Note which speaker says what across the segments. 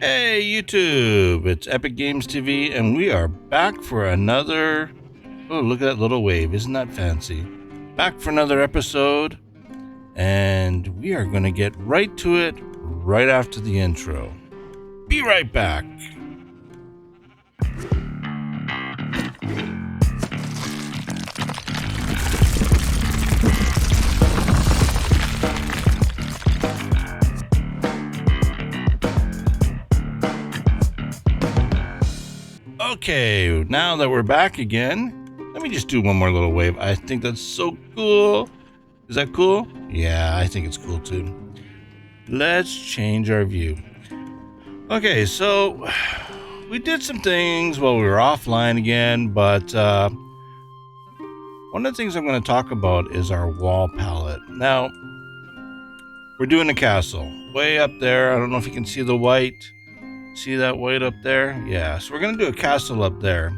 Speaker 1: Hey YouTube, it's Epic Games TV and we are back for another... Oh, look at that little wave, isn't that fancy? Back for another episode, and we are going to get right to it right after the intro. Be right back. Okay, now that we're back again, let me just do one more little wave. I think that's so cool. Is that cool? Yeah, I think it's cool too. Let's change our view. Okay, so we did some things while we were offline again, but one of the things I'm going to talk about is our wall palette. Now, we're doing a castle way up there. I don't know if you can see the white. See that white up there? Yeah, so we're going to do a castle up there.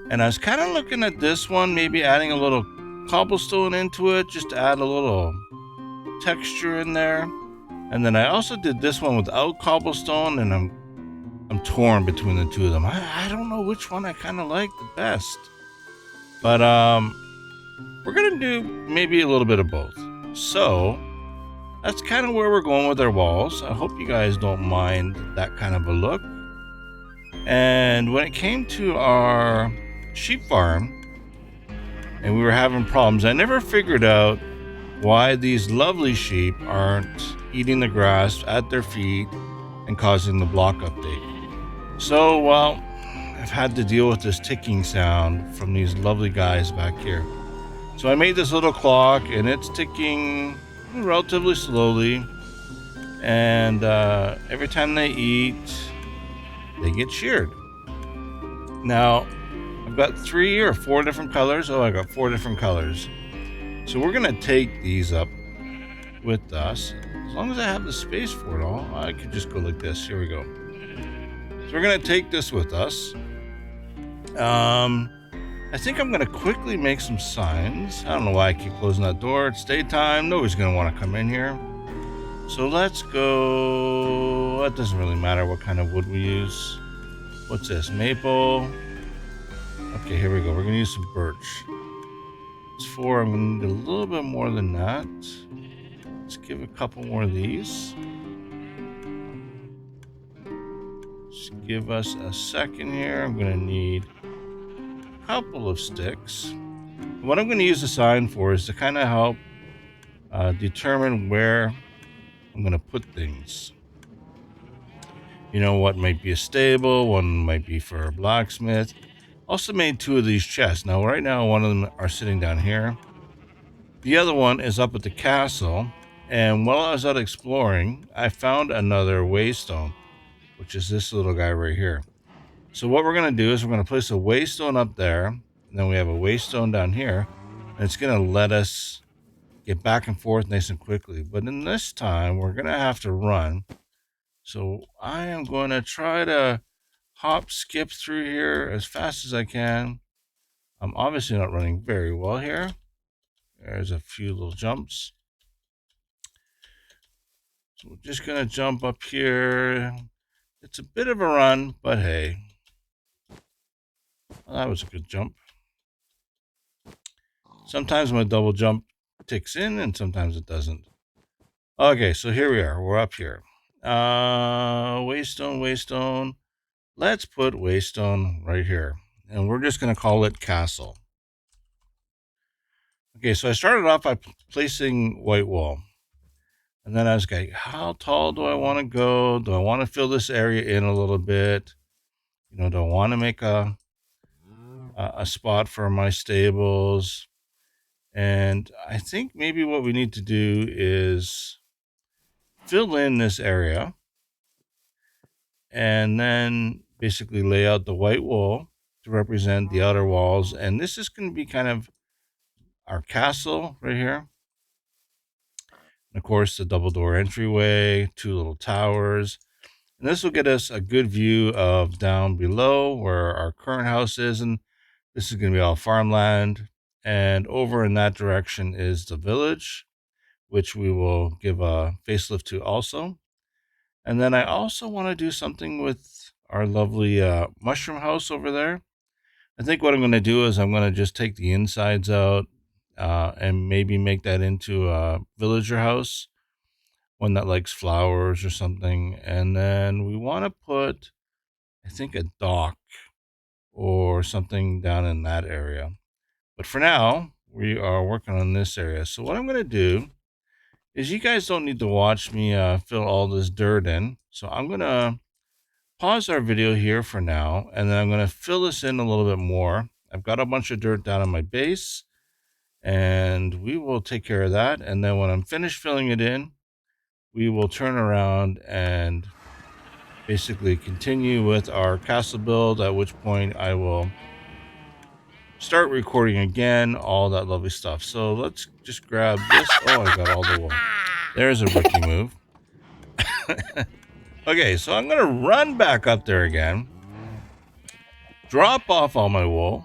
Speaker 1: And I was kind of looking at this one, maybe adding a little cobblestone into it, just to add a little texture in there. And then I also did this one without cobblestone, and I'm torn between the two of them. I don't know which one I kind of like the best. But we're going to do maybe a little bit of both. So that's kind of where we're going with our walls. I hope you guys don't mind that kind of a look. And when it came to our sheep farm, and we were having problems, I never figured out why these lovely sheep aren't eating the grass at their feet and causing the block update. So, well, I've had to deal with this ticking sound from these lovely guys back here. So I made this little clock, and it's ticking relatively slowly, and every time they eat, they get sheared. Now, I've got 3 or 4 different colors. Oh, I got 4 different colors. So we're going to take these up with us. As long as I have the space for it all, I could just go like this. Here we go. So we're going to take this with us. I think I'm going to quickly make some signs. I don't know why I keep closing that door. It's daytime. Nobody's going to want to come in here. So let's go... It doesn't really matter what kind of wood we use. What's this? Maple. Okay, here we go. We're going to use some birch. It's 4. I'm going to need a little bit more than that. Let's give a couple more of these. Just give us a second here. I'm going to need a couple of sticks. What I'm going to use the sign for is to kind of help determine where I'm going to put things. You know, what might be a stable, one might be for a blacksmith. Also made 2 of these chests. Now, right now, one of them are sitting down here. The other one is up at the castle. And while I was out exploring, I found another waystone, which is this little guy right here. So what we're going to do is we're going to place a waystone up there. And then we have a waystone down here. And it's going to let us get back and forth nice and quickly. But in this time, we're going to have to run. So I am going to try to hop, skip through here as fast as I can. I'm obviously not running very well here. There's a few little jumps. So we're just going to jump up here. It's a bit of a run, but hey. Well, that was a good jump. Sometimes my double jump ticks in and sometimes it doesn't. Okay, so here we are. We're up here. Waystone. Let's put waystone right here. And we're just going to call it castle. Okay, so I started off by placing white wall. And then I was going, how tall do I want to go? Do I want to fill this area in a little bit? You know, do I want to make a spot for my stables? And I think maybe what we need to do is fill in this area and then basically lay out the white wall to represent the outer walls. And this is going to be kind of our castle right here. And of course, the double door entryway, 2 little towers. And this will get us a good view of down below where our current house is. And this is going to be all farmland. And over in that direction is the village, which we will give a facelift to also. And then I also want to do something with our lovely mushroom house over there. I think what I'm going to do is I'm going to just take the insides out and maybe make that into a villager house, one that likes flowers or something. And then we want to put, I think, a dock or something down in that area. But for now, we are working on this area. So what I'm going to do is you guys don't need to watch me fill all this dirt in. So I'm going to pause our video here for now, and then I'm going to fill this in a little bit more. I've got a bunch of dirt down on my base, and we will take care of that. And then when I'm finished filling it in, we will turn around and basically continue with our castle build, at which point I will start recording again, all that lovely stuff. So let's just grab this. Oh, I got all the wool. There's a rookie move. Okay, so I'm going to run back up there again, drop off all my wool.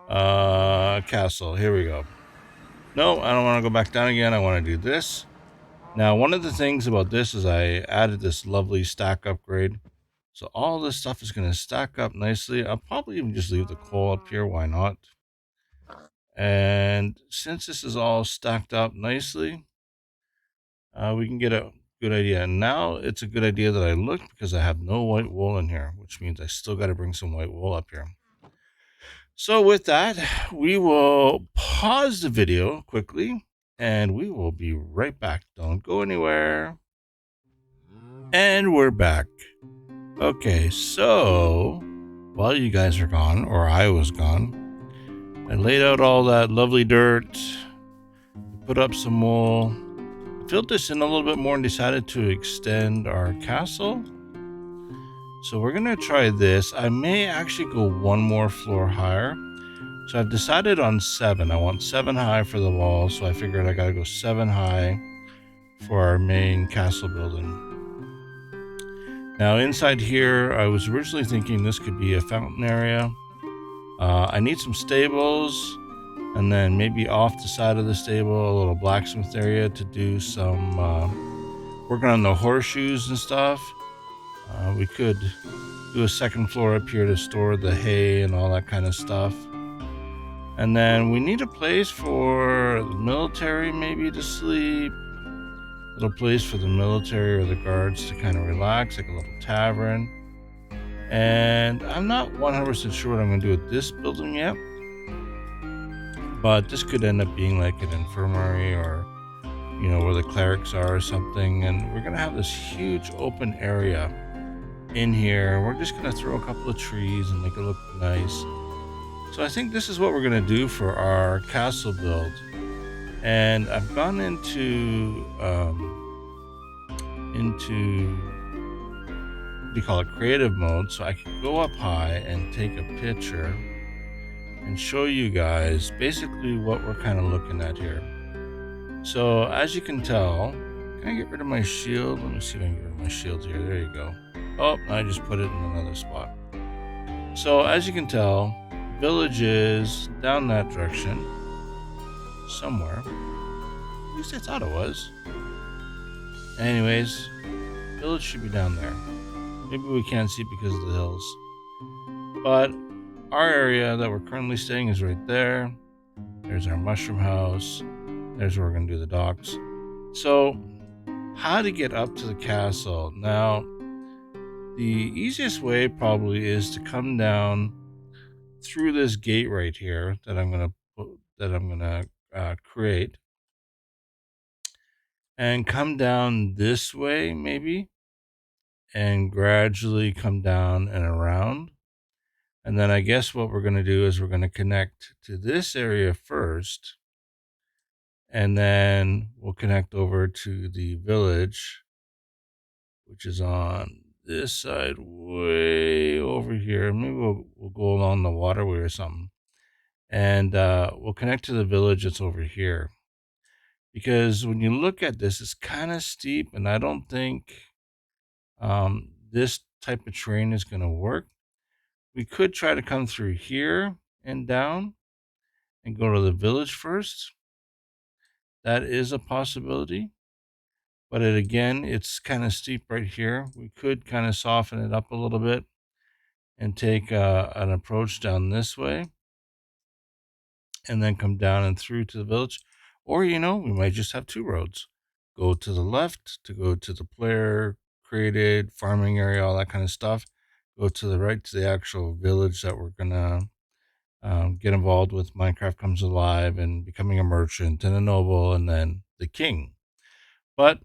Speaker 1: Castle, here we go. No, I don't want to go back down again. I want to do this. Now, one of the things about this is I added this lovely stack upgrade. So all this stuff is going to stack up nicely. I'll probably even just leave the coal up here. Why not? And since this is all stacked up nicely, we can get a good idea. And now it's a good idea that I looked, because I have no white wool in here, which means I still got to bring some white wool up here. So with that, we will pause the video quickly, and we will be right back. Don't go anywhere. And we're back. Okay, so while you guys are gone, or I was gone, I laid out all that lovely dirt, put up some wool, filled this in a little bit more, and decided to extend our castle. So we're going to try this. I may actually go one more floor higher. So I've decided on 7. I want 7 high for the walls, so I figured I got to go 7 high for our main castle building. Now inside here, I was originally thinking this could be a fountain area. I need some stables, and then maybe off the side of the stable, a little blacksmith area to do some working on the horseshoes and stuff. We could do a second floor up here to store the hay and all that kind of stuff. And then we need a place for the military maybe to sleep. A little place for the military or the guards to kind of relax, like a little tavern. And I'm not 100% sure what I'm going to do with this building yet. But this could end up being like an infirmary, or, you know, where the clerics are or something. And we're going to have this huge open area in here. We're just going to throw a couple of trees and make it look nice. So I think this is what we're going to do for our castle build. And I've gone into what do you call it, creative mode, so I can go up high and take a picture and show you guys basically what we're kind of looking at here. So as you can tell, can I get rid of my shield? Let me see if I can get rid of my shield here. There you go. Oh, I just put it in another spot. So as you can tell, village is down that direction somewhere. At least I thought it was. Anyways, village should be down there. Maybe we can't see it because of the hills. But our area that we're currently staying is right there. There's our mushroom house. There's where we're going to do the docks. So, how to get up to the castle? Now, the easiest way probably is to come down through this gate right here that I'm gonna create, and come down this way maybe, and gradually come down and around. And then I guess what we're going to do is we're going to connect to this area first, and then we'll connect over to the village, which is on this side way over here. Maybe we'll go along the waterway or something, and we'll connect to the village that's over here. Because when you look at this, it's kind of steep, and I don't think this type of terrain is going to work. We could try to come through here and down and go to the village first. That is a possibility. But it's kind of steep right here. We could kind of soften it up a little bit and take an approach down this way and then come down and through to the village. Or, we might just have two roads. Go to the left to go to the player created farming area, all that kind of stuff. Go to the right to the actual village that we're going to get involved with. Minecraft Comes Alive and becoming a merchant and a noble and then the king. But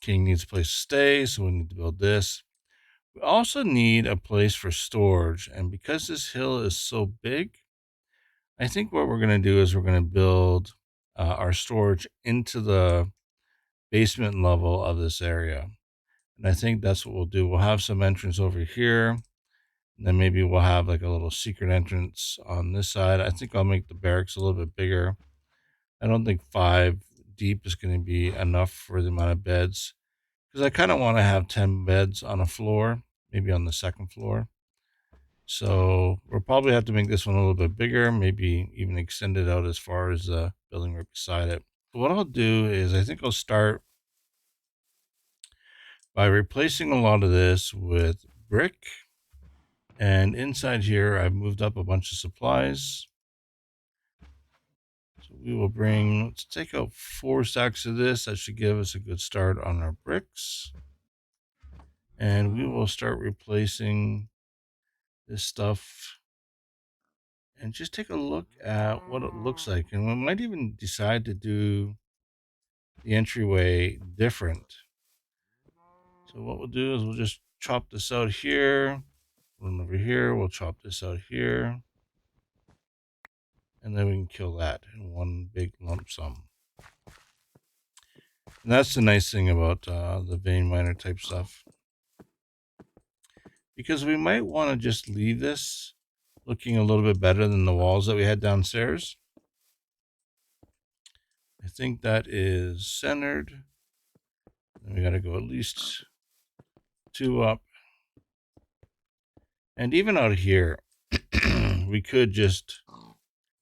Speaker 1: king needs a place to stay, so we need to build this. We also need a place for storage, and because this hill is so big, I think what we're going to do is we're going to build our storage into the basement level of this area. And I think that's what we'll do. We'll have some entrance over here, and then maybe we'll have like a little secret entrance on this side. I think I'll make the barracks a little bit bigger. I don't think 5 deep is going to be enough for the amount of beds, because I kind of want to have 10 beds on a floor, maybe on the second floor. So we'll probably have to make this one a little bit bigger, maybe even extend it out as far as the building right beside it. So what I'll do is I think I'll start by replacing a lot of this with brick. And inside here, I've moved up a bunch of supplies. So we will let's take out 4 stacks of this. That should give us a good start on our bricks. And we will start replacing this stuff and just take a look at what it looks like. And we might even decide to do the entryway different. So what we'll do is we'll just chop this out here, run over here, we'll chop this out here, and then we can kill that in one big lump sum. And that's the nice thing about the vein miner type stuff, because we might want to just leave this looking a little bit better than the walls that we had downstairs. I think that is centered. And we got to go at least 2 up. And even out here, we could just,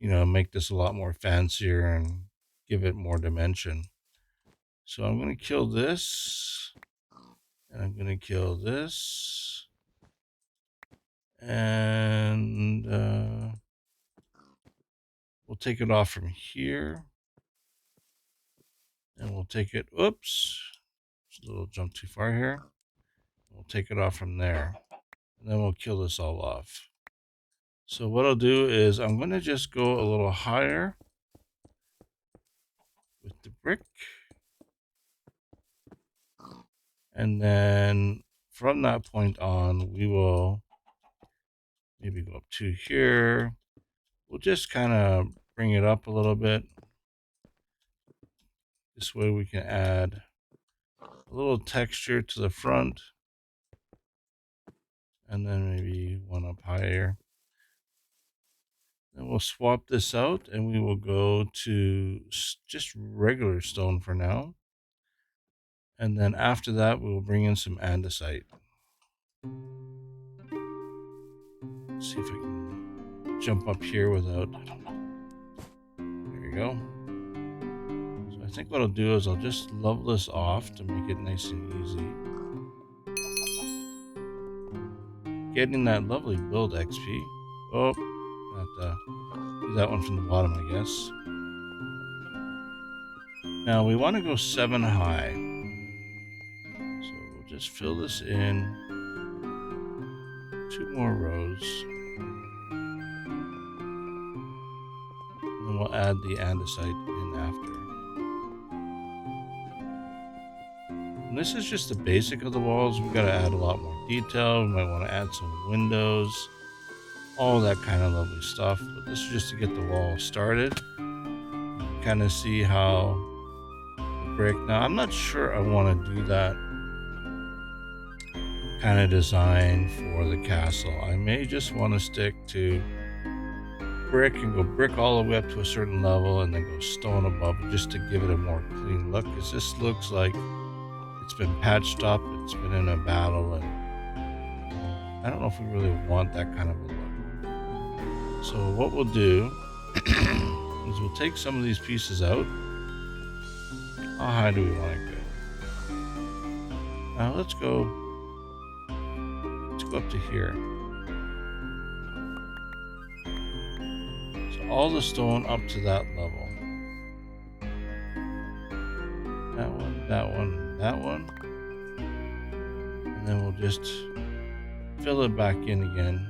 Speaker 1: make this a lot more fancier and give it more dimension. So I'm going to kill this. And I'm going to kill this. And we'll take it off from here. And we'll take it, oops, just a little jump too far here. We'll take it off from there. And then we'll kill this all off. So what I'll do is I'm going to just go a little higher with the brick. And then from that point on, we will maybe go up to here. We'll just kind of bring it up a little bit. This way we can add a little texture to the front. And then maybe one up higher. Then we'll swap this out and we will go to just regular stone for now. And then after that, we will bring in some andesite. Let's see if I can jump up here without... There you go. So I think what I'll do is I'll just level this off to make it nice and easy. Getting that lovely build XP. Oh, have to do that one from the bottom, I guess. Now we want to go 7 high. So we'll just fill this in. 2 more rows. And then we'll add the andesite in after. And this is just the basic of the walls. We've got to add a lot more detail. We might want to add some windows, all that kind of lovely stuff. But this is just to get the wall started. Kind of see how the brick. Now I'm not sure I want to do that kind of design for the castle. I may just want to stick to brick and go brick all the way up to a certain level and then go stone above, just to give it a more clean look, because this looks like it's been patched up, it's been in a battle, and I don't know if we really want that kind of a look. So what we'll do is we'll take some of these pieces out. How high do we want to go? Now let's go up to here. So all the stone up to that level. That one, that one, that one. And then we'll just fill it back in again.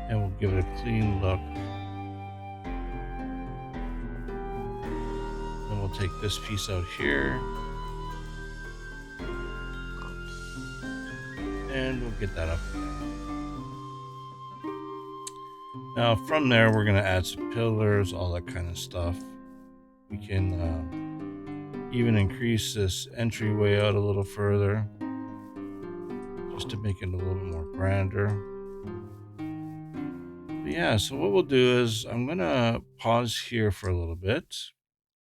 Speaker 1: And we'll give it a clean look. Then we'll take this piece out here. And we'll get that up again. Now from there, we're gonna add some pillars, all that kind of stuff. We can even increase this entryway out a little further, just to make it a little bit more grander. But yeah, so what we'll do is I'm gonna pause here for a little bit.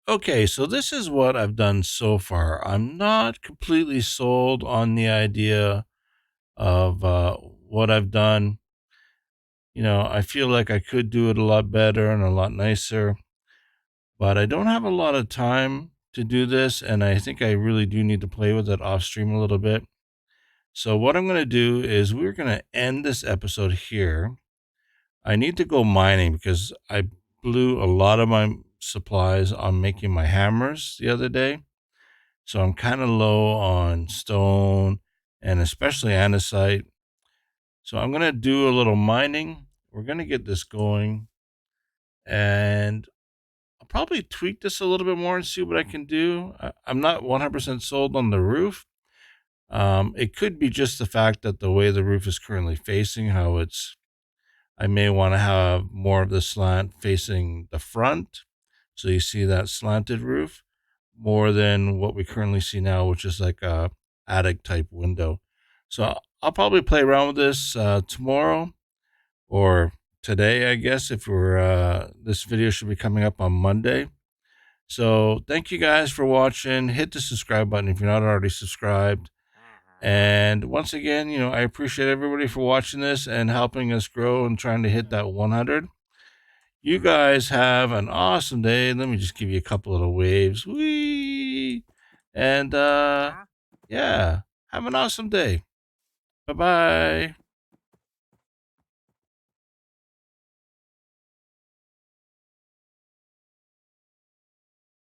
Speaker 1: Okay, so this is what I've done so far. I'm not completely sold on the idea of what I've done. You know, I feel like I could do it a lot better and a lot nicer, but I don't have a lot of time to do this, and I think I really do need to play with it off stream a little bit. So what I'm going to do is we're going to end this episode here. I need to go mining because I blew a lot of my supplies on making my hammers the other day. So I'm kind of low on stone and especially andesite. So I'm going to do a little mining. We're going to get this going, and I'll probably tweak this a little bit more and see what I can do. I'm not 100% sold on the roof. It could be just the fact that the way the roof is currently facing, how I may want to have more of the slant facing the front. So you see that slanted roof more than what we currently see now, which is like a attic type window. So I'll probably play around with this tomorrow or today, I guess, if we're this video should be coming up on Monday. So thank you guys for watching. Hit the subscribe button if you're not already subscribed. And once again, you know, I appreciate everybody for watching this and helping us grow and trying to hit that 100. You guys have an awesome day. Let me just give you a couple little waves. Whee! And yeah, have an awesome day. Bye-bye.